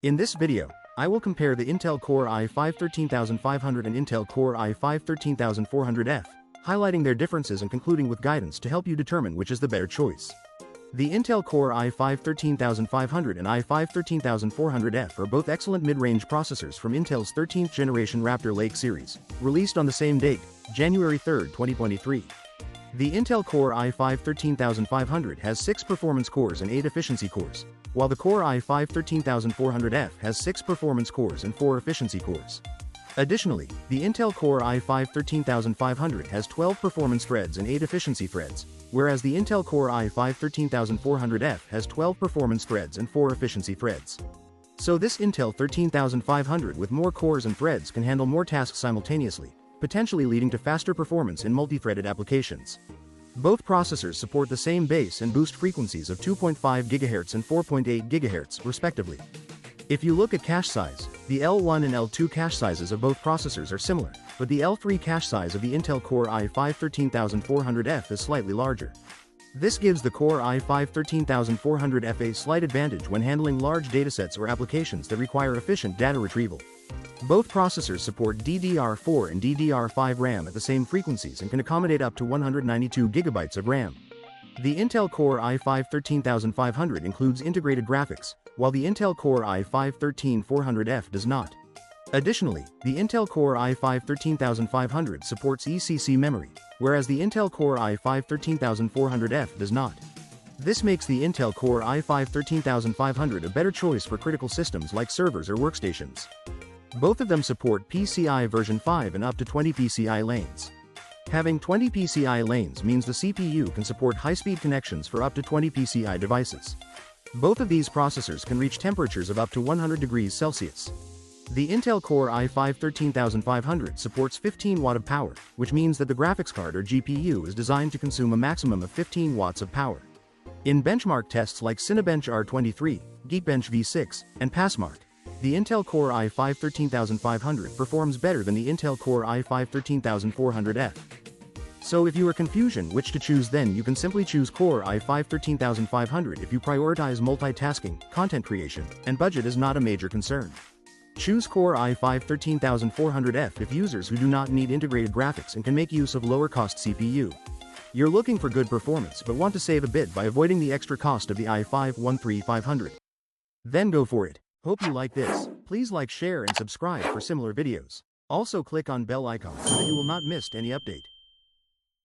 In this video, I will compare the Intel Core i5-13500 and Intel Core i5-13400F, highlighting their differences and concluding with guidance to help you determine which is the better choice. The Intel Core i5-13500 and i5-13400F are both excellent mid-range processors from Intel's 13th generation Raptor Lake series, released on the same date, January 3, 2023. The Intel Core i5-13500 has 6 performance cores and 8 efficiency cores, while the Core i5-13400F has 6 performance cores and 4 efficiency cores. Additionally, the Intel Core i5-13500 has 12 performance threads and 8 efficiency threads, whereas the Intel Core i5-13400F has 12 performance threads and 4 efficiency threads. So this Intel 13500 with more cores and threads can handle more tasks simultaneously, potentially leading to faster performance in multi-threaded applications. Both processors support the same base and boost frequencies of 2.5 GHz and 4.8 GHz, respectively. If you look at cache size, the L1 and L2 cache sizes of both processors are similar, but the L3 cache size of the Intel Core i5-13400F is slightly larger. This gives the Core i5-13400F a slight advantage when handling large datasets or applications that require efficient data retrieval. Both processors support DDR4 and DDR5 RAM at the same frequencies and can accommodate up to 192 GB of RAM. The Intel Core i5-13500 includes integrated graphics, while the Intel Core i5-13400F does not. Additionally, the Intel Core i5-13500 supports ECC memory, whereas the Intel Core i5-13400F does not. This makes the Intel Core i5-13500 a better choice for critical systems like servers or workstations. Both of them support PCI version 5 and up to 20 PCI lanes. Having 20 PCI lanes means the CPU can support high-speed connections for up to 20 PCI devices. Both of these processors can reach temperatures of up to 100 degrees Celsius. The Intel Core i5-13500 supports 15 watt of power, which means that the graphics card or GPU is designed to consume a maximum of 15 watts of power. In benchmark tests like Cinebench R23, Geekbench V6, and Passmark, the Intel Core i5-13500 performs better than the Intel Core i5-13400F. So if you are confused which to choose, then you can simply choose Core i5-13500 if you prioritize multitasking, content creation, and budget is not a major concern. Choose Core i5-13400F if users who do not need integrated graphics and can make use of lower-cost CPU. You're looking for good performance but want to save a bit by avoiding the extra cost of the i5-13500. Then go for it. Hope you like this. Please like, share, and subscribe for similar videos. Also click on bell icon so that you will not miss any update.